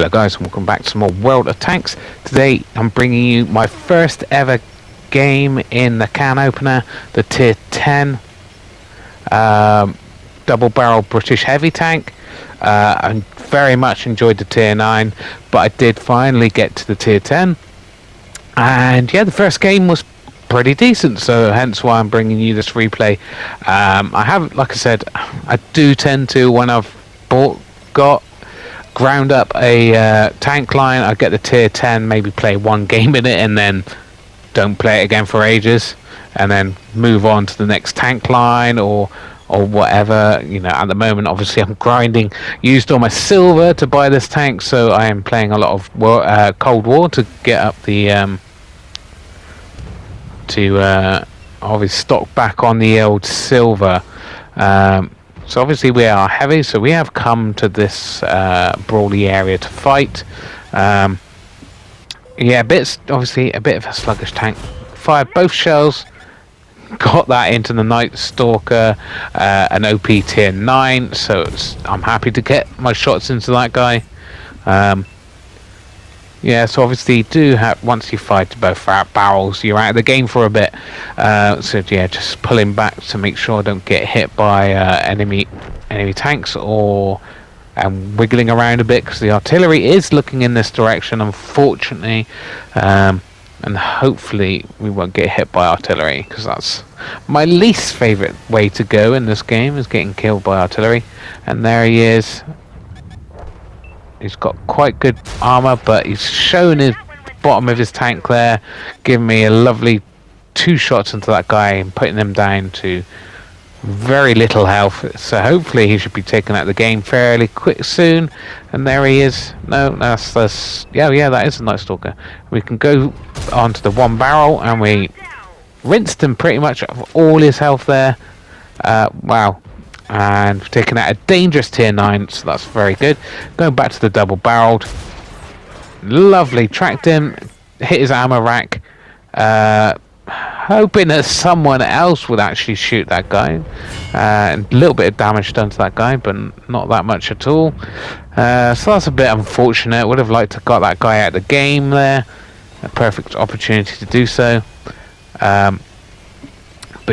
Hello guys, and welcome back to some more World of Tanks. Today I'm bringing you my first ever game in the can opener, the tier 10 double barrel British heavy tank. I very much enjoyed the tier 9, but I did finally get to the tier 10, and yeah, the first game was pretty decent, so hence why I'm bringing you this replay. I have, like I said, I do tend to, when I've ground up a tank line, I get the tier 10, maybe play one game in it and then don't play it again for ages, and then move on to the next tank line or whatever. You know, at the moment obviously I'm grinding, used all my silver to buy this tank, so I am playing a lot of Cold War to get up the obviously stock back on the old silver. So obviously we are heavy, so we have come to this brawly area to fight. Yeah, obviously a bit of a sluggish tank. Fired both shells, got that into the Night Stalker, an OP tier 9, so I'm happy to get my shots into that guy. Yeah, so obviously you do have, once you fight both barrels, you're out of the game for a bit. So yeah, just pulling back to make sure I don't get hit by enemy tanks, or wiggling around a bit because the artillery is looking in this direction, unfortunately. And hopefully we won't get hit by artillery, because that's my least favourite way to go in this game, is getting killed by artillery. And there he is. He's got quite good armor, but he's shown his bottom of his tank there, giving me a lovely 2 shots into that guy and putting him down to very little health. So hopefully he should be taking out the game fairly quick soon. And there he is. No, that's yeah, that is a Night Stalker. We can go onto the one barrel, and we rinsed him pretty much of all his health there. Wow. And we've taken out a dangerous tier 9, so that's very good. Going back to the double barreled, lovely, tracked him, hit his ammo rack, hoping that someone else would actually shoot that guy. And a little bit of damage done to that guy, but not that much at all. So that's a bit unfortunate. Would have liked to got that guy out of the game there. A perfect opportunity to do so. But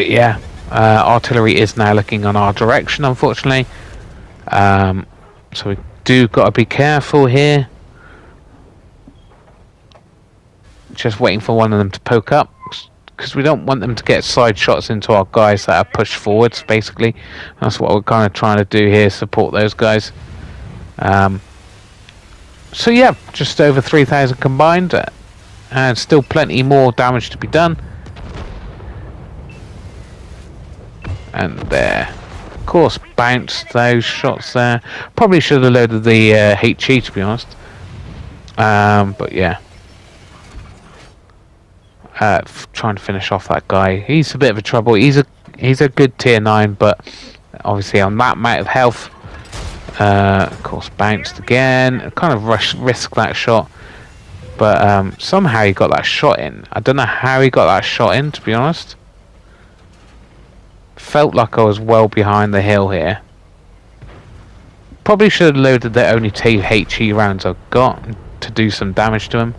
yeah. Artillery is now looking on our direction, unfortunately. So we do got to be careful here. Just waiting for one of them to poke up, because we don't want them to get side shots into our guys that are pushed forwards. Basically, that's what we're kind of trying to do here, support those guys. So yeah, just over 3,000 combined, and still plenty more damage to be done. And there, of course, bounced those shots there. Probably should have loaded the HE, to be honest. But yeah, trying to finish off that guy. He's a bit of a trouble. He's a good tier 9, but obviously on that amount of health, of course, bounced again. Kind of risk that shot, but somehow he got that shot in. I don't know how he got that shot in, to be honest. Felt like I was well behind the hill here. Probably should have loaded the only 2 HE rounds I've got to do some damage to him.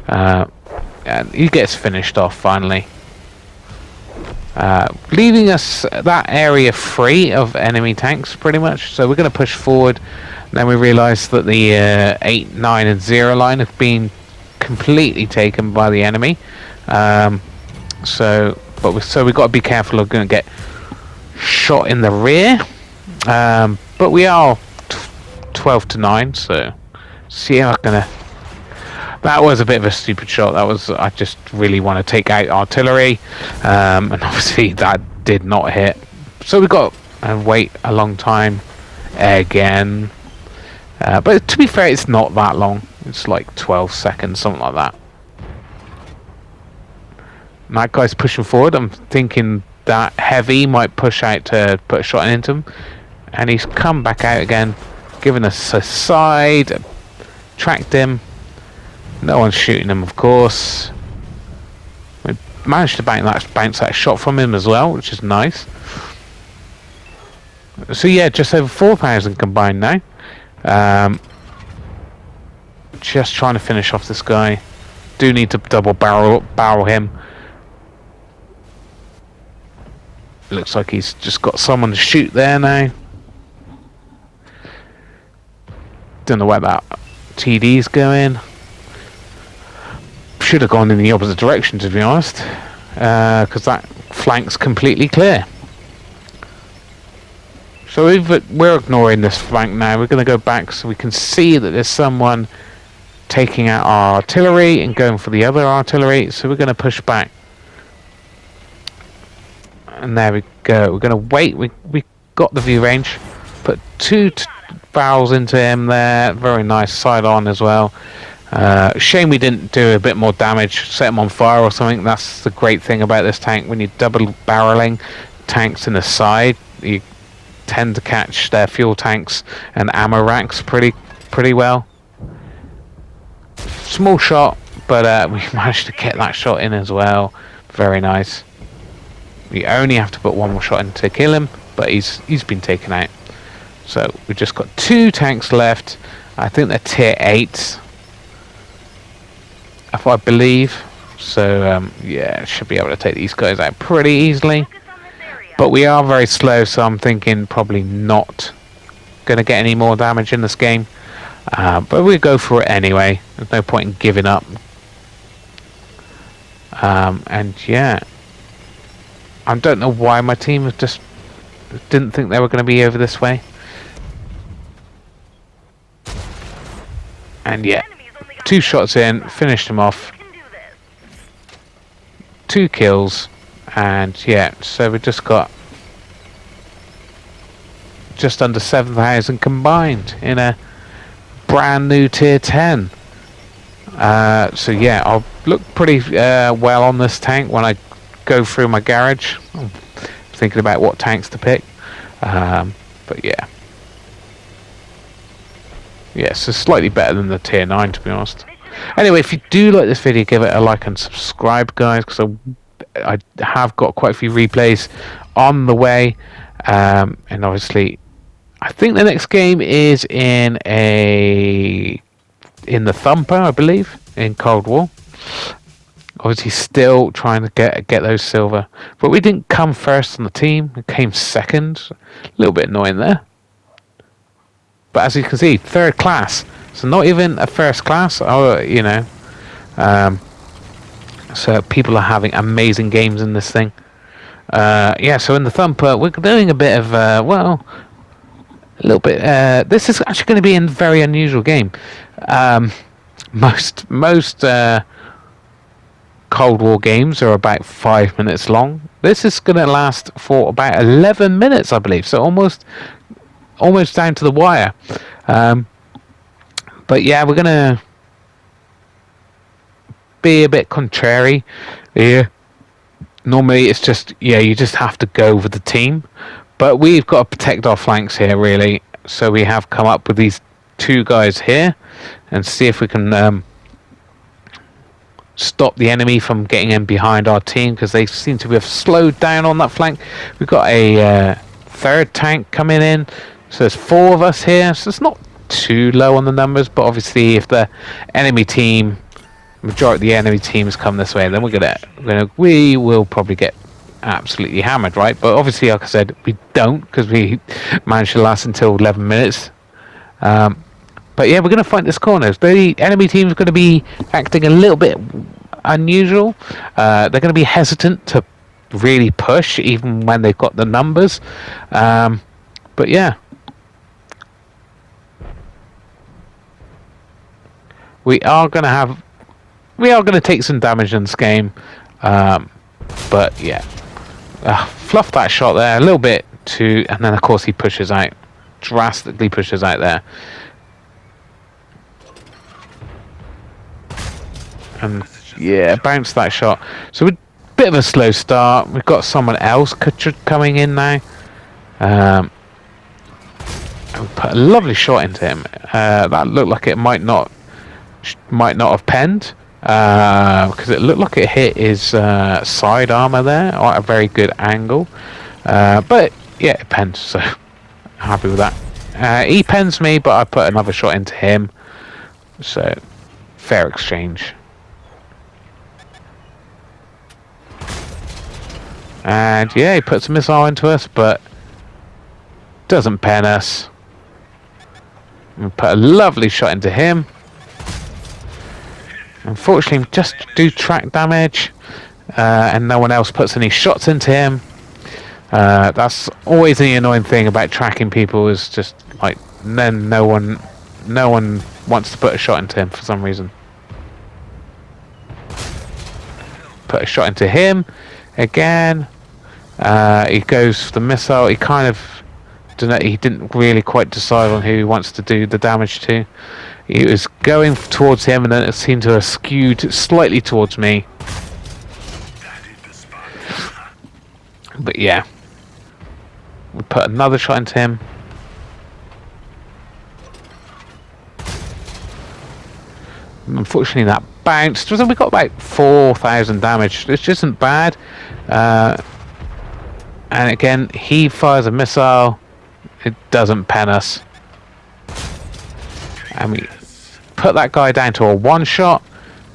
And he gets finished off finally, leaving us that area free of enemy tanks pretty much. So we're going to push forward. And then we realise that the 8, 9 and 0 line have been completely taken by the enemy. So we've got to be careful of going to get shot in the rear, but we are 12 to 9, so see how I'm gonna. That was a bit of a stupid shot. That was, I just really want to take out artillery, and obviously that did not hit, so we got to wait a long time again. But to be fair, it's not that long. It's like 12 seconds, something like that. And that guy's pushing forward. I'm thinking that heavy might push out to put a shot into him, and he's come back out again, giving us a side, tracked him. No one's shooting him, of course. We managed to bounce that shot from him as well, which is nice. So yeah, just over 4,000 combined now. just trying to finish off this guy. Do need to double barrel him. Looks like he's just got someone to shoot there now. Don't know where that TD's going. Should have gone in the opposite direction, to be honest, because that flank's completely clear. So we're ignoring this flank now. We're going to go back so we can see that there's someone taking out our artillery and going for the other artillery. So we're going to push back. And there we go. We're going to wait. We got the view range. Put two barrels into him there. Very nice side on as well. Shame we didn't do a bit more damage. Set him on fire or something. That's the great thing about this tank. When you're double barreling tanks in the side, you tend to catch their fuel tanks and ammo racks pretty well. Small shot, but we managed to get that shot in as well. Very nice. We only have to put one more shot in to kill him, but he's been taken out. So we've just got 2 tanks left. I think they're tier 8, if I believe. So yeah, should be able to take these guys out pretty easily. But we are very slow, so I'm thinking probably not going to get any more damage in this game. But we'll go for it anyway. There's no point in giving up. And yeah, I don't know why my team just didn't think they were going to be over this way. And yeah, 2 shots in, finished him off. 2 kills, and yeah, so we've just got just under 7,000 combined in a brand new tier 10. So yeah, I'll look pretty well on this tank when I go through my garage. I'm thinking about what tanks to pick. But yeah. Yeah, so slightly better than the tier 9, to be honest. Anyway, if you do like this video, give it a like and subscribe, guys, because I have got quite a few replays on the way. And obviously, I think the next game is in the Thumper, I believe, in Cold War. Obviously, still trying to get those silver, but we didn't come first on the team. We came second. A little bit annoying there. But as you can see, 3rd class. So not even a first class. Oh, you know. So people are having amazing games in this thing. Yeah. So in the Thumper, we're doing a bit of well, a little bit. This is actually going to be a very unusual game. Most Cold War games are about 5 minutes long. This is going to last for about 11 minutes, I believe. So almost down to the wire. But yeah, we're gonna be a bit contrary here. Normally it's just, yeah, you just have to go with the team, but we've got to protect our flanks here, really. So we have come up with these 2 guys here and see if we can stop the enemy from getting in behind our team, because they seem to have slowed down on that flank. We've got a 3rd tank coming in. So there's 4 of us here, so it's not too low on the numbers, but obviously if the enemy team, majority of the enemy teams come this way, then we will probably get absolutely hammered, right? But obviously, like I said, we don't, because we managed to last until 11 minutes. But yeah, we're going to fight this corner. The enemy team is going to be acting a little bit unusual. They're going to be hesitant to really push, even when they've got the numbers. But yeah. We are going to take some damage in this game, but yeah, fluff that shot there a little bit too, and then of course he pushes out, drastically pushes out there, and yeah, bounce that shot. So a bit of a slow start. We've got someone else coming in now. We put a lovely shot into him. That looked like it might not have penned, because it looked like it hit his side armor there at a very good angle, but yeah, it penned, so happy with that. He pens me, but I put another shot into him, so fair exchange. And yeah, he puts a missile into us, but doesn't pen us. We put a lovely shot into him. Unfortunately, just do track damage, and no one else puts any shots into him. That's always the annoying thing about tracking people, is just like then no one wants to put a shot into him for some reason. Put a shot into him again. He goes for the missile. He kind of he didn't really quite decide on who he wants to do the damage to. He was going towards him, and then it seemed to have skewed slightly towards me. But yeah, we put another shot into him. Unfortunately, that bounced. We got about 4,000 damage, which isn't bad. And again, he fires a missile. It doesn't pen us. And we put that guy down to a one shot.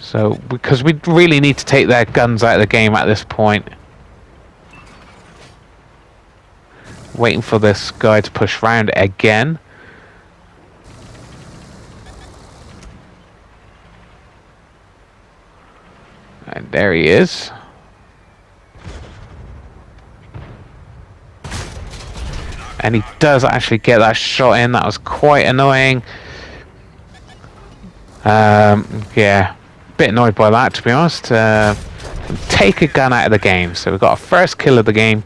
So, because we really need to take their guns out of the game at this point. Waiting for this guy to push round again. And there he is. And he does actually get that shot in. That was quite annoying. Yeah, a bit annoyed by that, to be honest. Take a gun out of the game. So we've got our first kill of the game.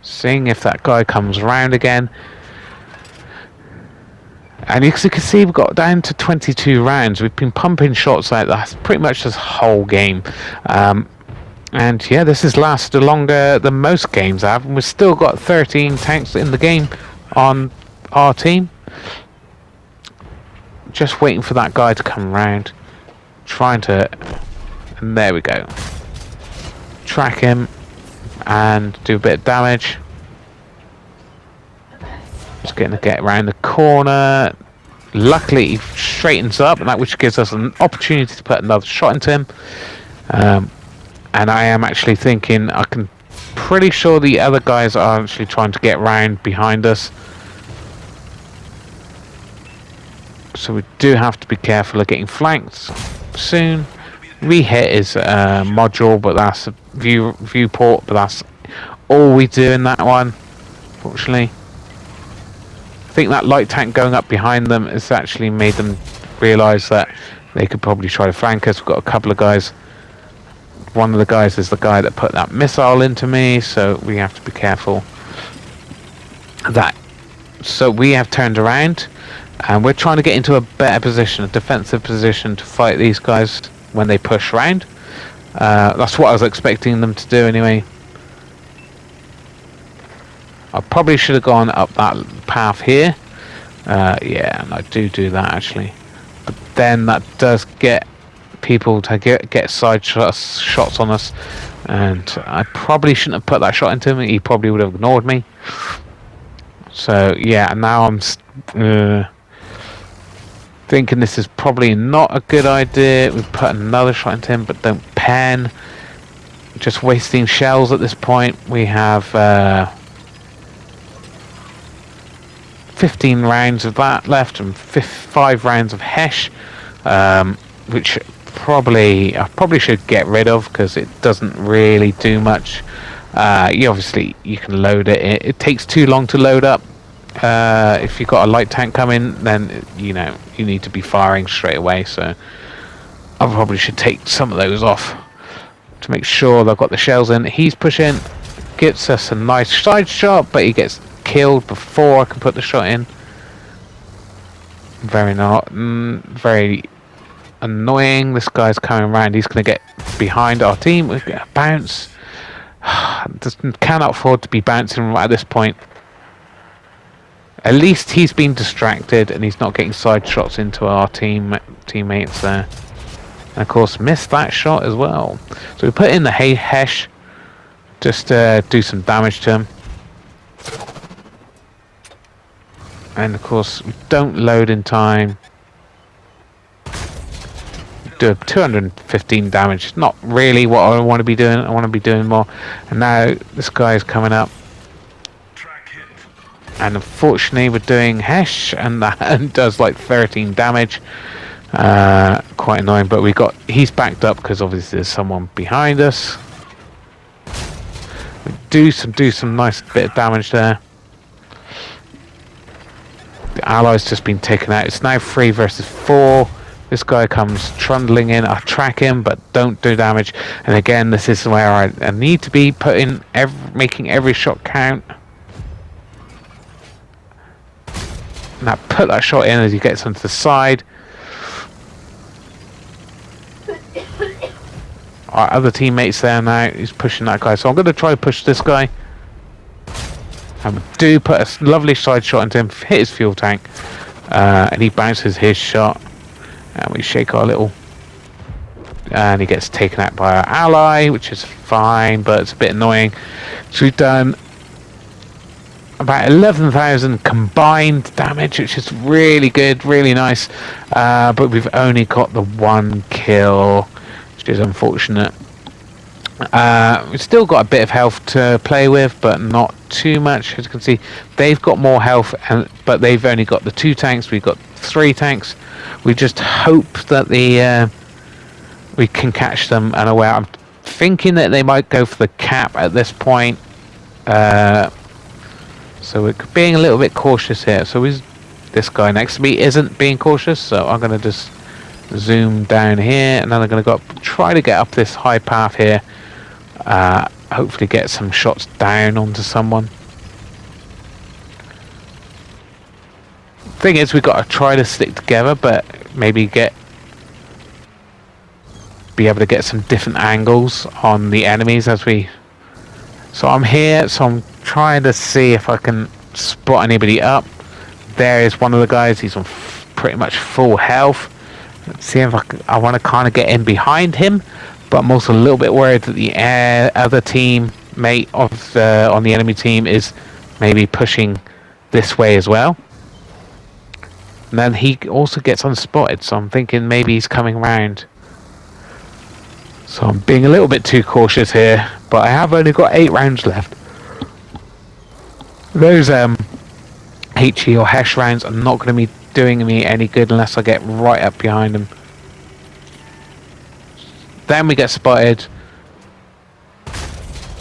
Seeing if that guy comes around again. And as you can see, we've got down to 22 rounds. We've been pumping shots out that's pretty much this whole game. And yeah, this has lasted longer than most games have. And we've still got 13 tanks in the game on our team. Just waiting for that guy to come around. Trying to... And there we go. Track him. And do a bit of damage. Just getting to get around the corner. Luckily, he straightens up, and that which gives us an opportunity to put another shot into him. And I am actually thinking, pretty sure the other guys are actually trying to get round behind us. So we do have to be careful of getting flanked soon. Re-hit is a module, but that's a viewport, but that's all we do in that one, fortunately. I think that light tank going up behind them has actually made them realise that they could probably try to flank us. We've got a couple of guys. One of the guys is the guy that put that missile into me, so we have to be careful of that. So we have turned around, and we're trying to get into a better position, a defensive position, to fight these guys when they push round. That's what I was expecting them to do anyway. I probably should have gone up that path here. Yeah, and I do that actually. But then that does get people to get side shots on us, and I probably shouldn't have put that shot into him. He probably would have ignored me. So yeah, now I'm thinking this is probably not a good idea. We put another shot into him, but don't pen. Just wasting shells at this point. We have 15 rounds of that left, and 5 rounds of Hesh, which I probably should get rid of, because it doesn't really do much. You can load it. It takes too long to load up. If you've got a light tank coming, then you need to be firing straight away. So I probably should take some of those off to make sure they've got the shells in. He's pushing, gets us a nice side shot, but he gets killed before I can put the shot in. Very annoying. This guy's coming around. He's going to get behind our team. We get a bounce. Cannot afford to be bouncing right at this point. At least he's been distracted and he's not getting side shots into our teammates there. And of course, missed that shot as well. So we put in the Hesh just to do some damage to him. And of course, we don't load in time. do 215 damage. Not really what I want to be doing. I want to be doing more. And now this guy is coming up. And unfortunately we're doing Hesh, and that does like 13 damage. Quite annoying, but he's backed up because obviously there's someone behind us. We do some nice bit of damage there. The ally's just been taken out. It's now 3 versus 4. This guy comes trundling in. I track him, but don't do damage. And again, this is where I need to be making every shot count. Now put that shot in as he gets onto the side. Our other teammates there now. He's pushing that guy. So I'm going to try to push this guy. And we do put a lovely side shot into him, hit his fuel tank, and he bounces his shot. And we shake our little, and he gets taken out by our ally, which is fine, but it's a bit annoying. So we've done about 11,000 combined damage, which is really good, really nice. But we've only got the 1 kill, which is unfortunate. We've still got a bit of health to play with, but not too much. As you can see, they've got more health, but they've only got the 2 tanks. We've got 3 tanks. We just hope that we can catch them unaware. I'm thinking that they might go for the cap at this point. So we're being a little bit cautious here. So this guy next to me isn't being cautious, so I'm going to just zoom down here, and then I'm going to try to get up this high path here. Hopefully get some shots down onto someone. Thing is, we've got to try to stick together, but maybe be able to get some different angles on the enemies as we. So I'm here, so I'm trying to see if I can spot anybody up. There is one of the guys. He's on pretty much full health. Let's see if I want to kind of get in behind him, but I'm also a little bit worried that the other teammate on the enemy team is maybe pushing this way as well. And then he also gets unspotted, so I'm thinking maybe he's coming round. So I'm being a little bit too cautious here, but I have only got 8 rounds left. Those HE or Hesh rounds are not going to be doing me any good unless I get right up behind him. Then we get spotted,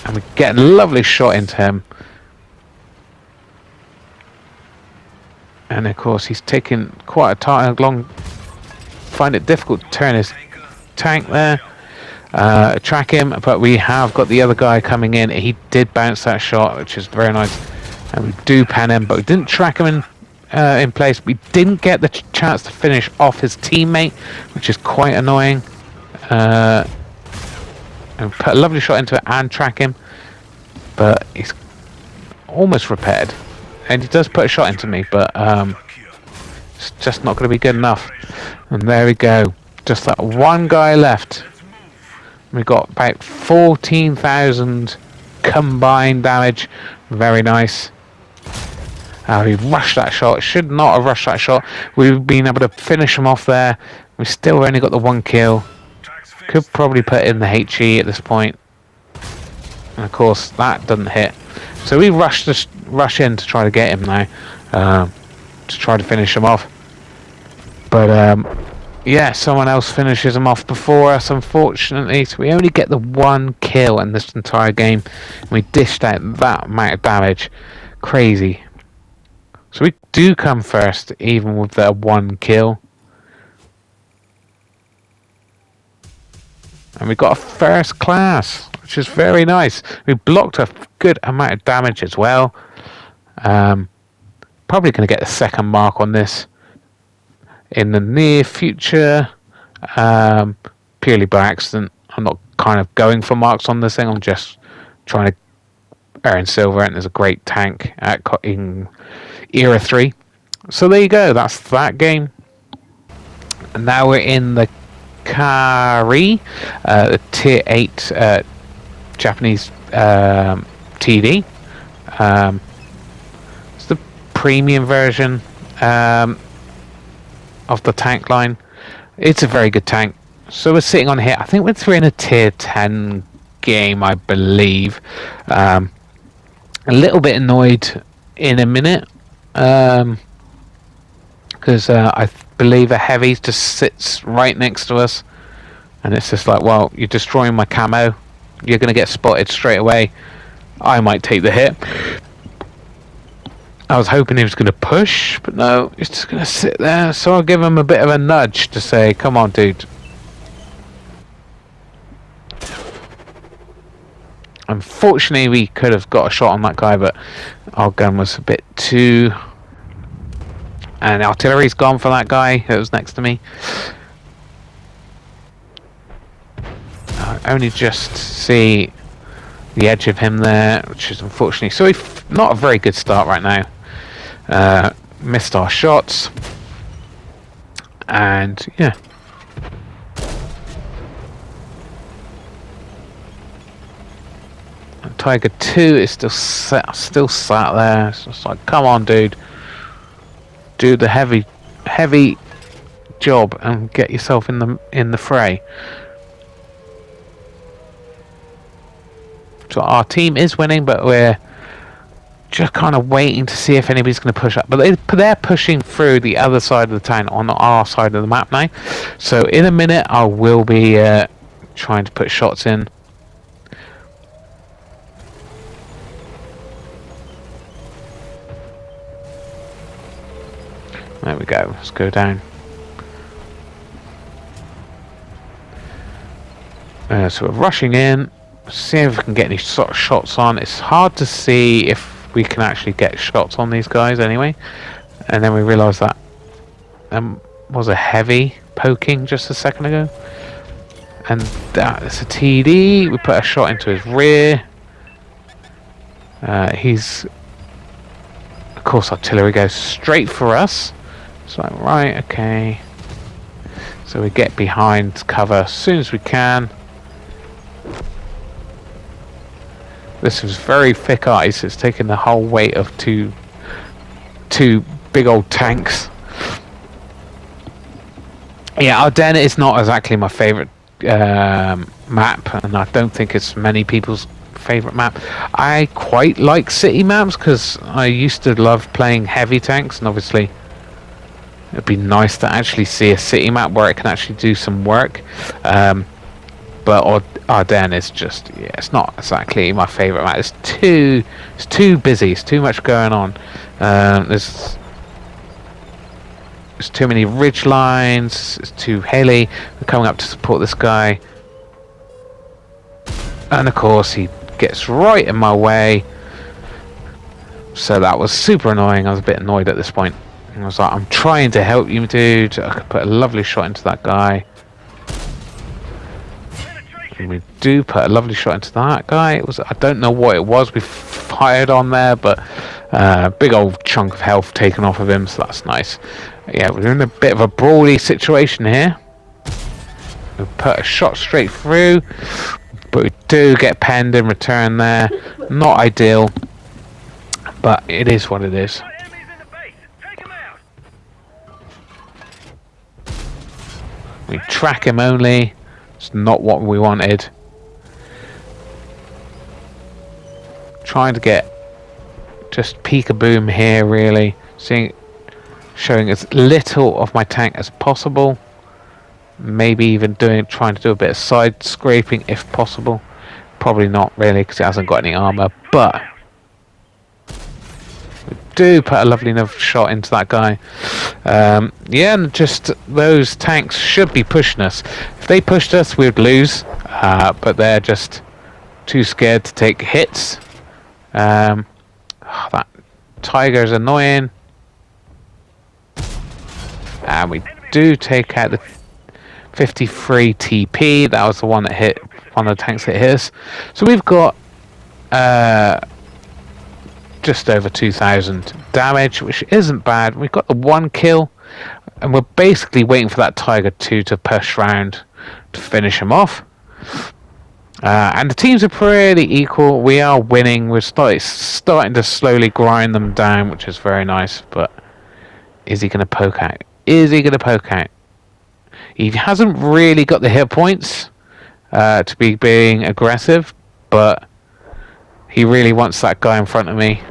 and we get a lovely shot into him. And of course he's taking quite a time long. Find it difficult to turn his tank there. Track him, but we have got the other guy coming in. He did bounce that shot, which is very nice, and we do pan him, but we didn't track him in place. We didn't get the chance to finish off his teammate, which is quite annoying. And put a lovely shot into it and track him, but he's almost repaired, and he does put a shot into me, but it's just not going to be good enough. And there we go, just that one guy left. We got about 14,000 combined damage. Very nice. We rushed that shot. Should not have rushed that shot. We've been able to finish him off there. We've still only got the 1 kill. Could probably put in the HE at this point. And of course that doesn't hit. So we rush in to try to get him now. To try to finish him off. But yeah, someone else finishes him off before us, unfortunately. So we only get the 1 kill in this entire game. And we dished out that amount of damage. Crazy. So we do come first, even with the 1 kill. And we got a first class, which is very nice. We blocked a good amount of damage as well. Probably going to get the 2nd mark on this in the near future, purely by accident. I'm not kind of going for marks on this thing. I'm just trying to earn silver, and there's a great tank in Era 3. So there you go. That's that game. And now we're in the Kari, the Tier 8 Japanese TD. It's the premium version of the tank line. It's a very good tank. So we're sitting on here. I think we're in a tier 10 game, I believe. A little bit annoyed in a minute. Because I believe a heavy just sits right next to us. And it's just like, well, you're destroying my camo. You're going to get spotted straight away. I might take the hit. I was hoping he was going to push, but no, he's just going to sit there. So I'll give him a bit of a nudge to say, come on, dude. Unfortunately, we could have got a shot on that guy, but our gun was a bit too... And artillery's gone for that guy that was next to me. I only just see the edge of him there, which is unfortunately... So not a very good start right now. Missed our shots. And, yeah. Tiger 2 is still sat there. It's just like, come on, dude. Do the heavy job and get yourself in the fray. So our team is winning, but we're just kind of waiting to see if anybody's going to push up. But they're pushing through the other side of the town on our side of the map now. So in a minute, I will be trying to put shots in. There we go. Let's go down. So we're rushing in. See if we can get any sort of shots on. It's hard to see if we can actually get shots on these guys anyway. And then we realise that was a heavy poking just a second ago. And that's a TD. We put a shot into his rear. He's... Of course, artillery goes straight for us. It's like, right, okay. So we get behind cover as soon as we can. This was very thick ice. It's taken the whole weight of two big old tanks. Yeah, Ardennes is not exactly my favourite map, and I don't think it's many people's favourite map. I quite like city maps because I used to love playing heavy tanks, and obviously it'd be nice to actually see a city map where it can actually do some work. But Ardennes is just, yeah, it's not exactly my favourite map. It's too busy. It's too much going on. There's too many ridge lines. It's too hilly. We're coming up to support this guy, and of course he gets right in my way. So that was super annoying. I was a bit annoyed at this point. I was like, I'm trying to help you, dude. I could put a lovely shot into that guy. And we do put a lovely shot into that guy. It was, I don't know what it was we fired on there, but big old chunk of health taken off of him, so that's nice. Yeah, we're in a bit of a brawly situation here. We put a shot straight through, but we do get penned in return there. Not ideal, but it is what it is. We track him only. It's not what we wanted. Trying to get just peek-a-boom here, really. Showing as little of my tank as possible. Maybe even trying to do a bit of side scraping if possible. Probably not really, because it hasn't got any armor. But we do put a lovely enough shot into that guy. Yeah, and just those tanks should be pushing us. If they pushed us, we'd lose. But they're just too scared to take hits. That Tiger's annoying. And we do take out the 53 TP. That was the one that hit one of the tanks that hit us. So we've got just over 2,000 damage, which isn't bad. We've got the 1 kill, and we're basically waiting for that Tiger 2 to push round to finish him off. And the teams are pretty equal. We are winning. We're starting to slowly grind them down, which is very nice. But is he going to poke out? Is he going to poke out? He hasn't really got the hit points to be being aggressive, but he really wants that guy in front of me.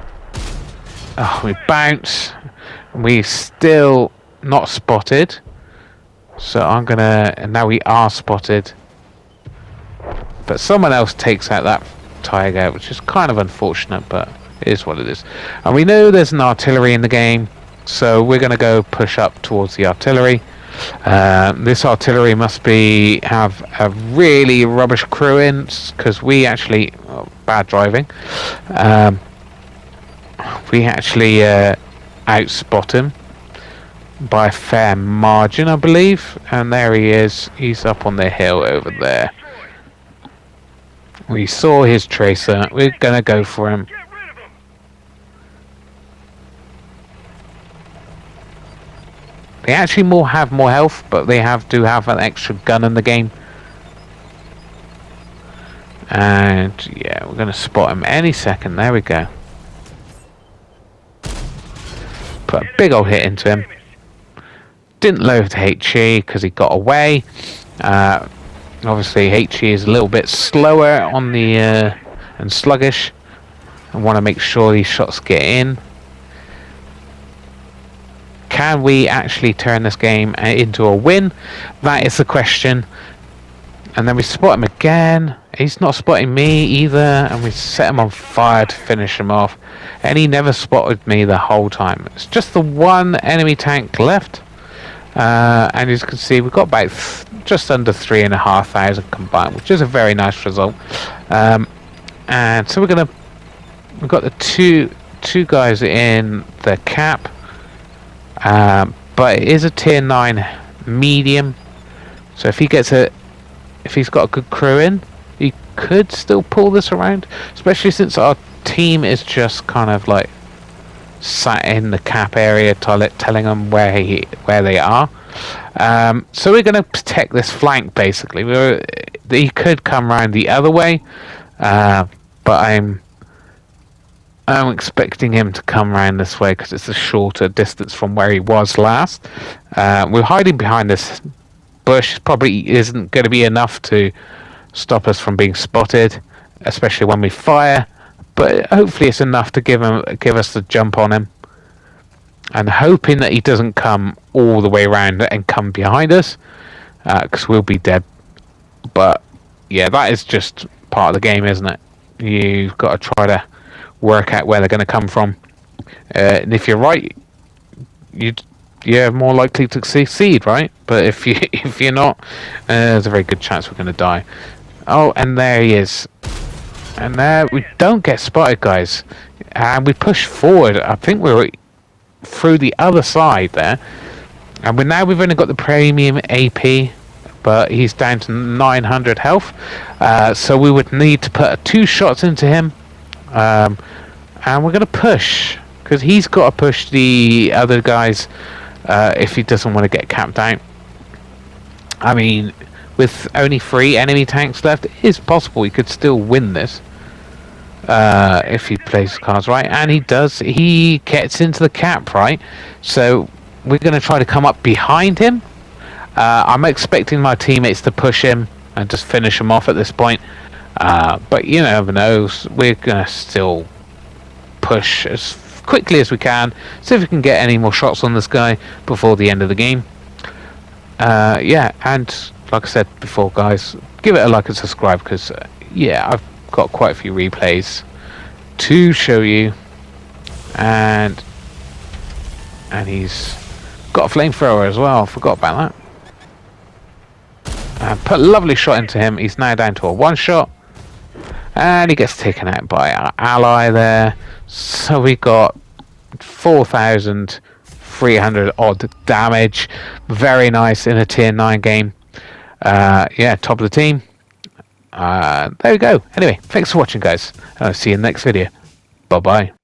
Oh, we bounce. We still not spotted. So I'm gonna, and now we are spotted. But someone else takes out that tiger, which is kind of unfortunate, but it is what it is. And we know there's an artillery in the game, so we're gonna go push up towards the artillery. This artillery must have a really rubbish crew in, because we actually bad driving. We actually outspot him by a fair margin, I believe. And there he is. He's up on the hill over there. We saw his tracer. We're gonna go for him. They actually have more health, but they do have an extra gun in the game. And yeah, we're gonna spot him any second. There we go. Put a big old hit into him. Didn't load HE because he got away. Obviously HE is a little bit slower on the and sluggish. I want to make sure these shots get in. Can we actually turn this game into a win? That is the question. And then we spot him again. He's not spotting me either, and we set him on fire to finish him off. And he never spotted me the whole time. It's just the one enemy tank left. And as you can see, we've got about just under 3,500 combined, which is a very nice result. And so we've got the two guys in the cap, but it is a tier 9 medium. So if he's got a good crew in, he could still pull this around, especially since our team is just kind of like sat in the cap area, telling them where they are. So we're going to protect this flank basically. He could come around the other way, but I'm expecting him to come around this way because it's a shorter distance from where he was last. We're hiding behind this bush. Probably isn't going to be enough to stop us from being spotted, especially when we fire, but hopefully it's enough to give us the jump on him, and hoping that he doesn't come all the way around and come behind us, because we'll be dead. But yeah, that is just part of the game, isn't it? You've got to try to work out where they're going to come from, and if you're right, you're more likely to succeed, right? But if you're not, there's a very good chance we're going to die. Oh, and there he is. And there we don't get spotted, guys. And we push forward. I think we're through the other side there. And we've only got the premium AP, but he's down to 900 health. So we would need to put 2 shots into him. And we're going to push, because he's got to push the other guys if he doesn't want to get capped out. I mean, with only 3 enemy tanks left, it is possible he could still win this if he plays his cards right. And he does. He gets into the cap, right? So we're going to try to come up behind him. I'm expecting my teammates to push him and just finish him off at this point. But you never know. We're going to still push as quickly as we can, see if we can get any more shots on this guy before the end of the game. Yeah, and like I said before, guys, give it a like and subscribe, because yeah, I've got quite a few replays to show you. And he's got a flamethrower as well. I forgot about that. Put a lovely shot into him. He's now down to a 1 shot, and he gets taken out by our ally there. So we got 4,300 odd damage. Very nice in a tier 9 game. Yeah, top of the team. There we go. Anyway, thanks for watching, guys. I'll see you in the next video. Bye bye.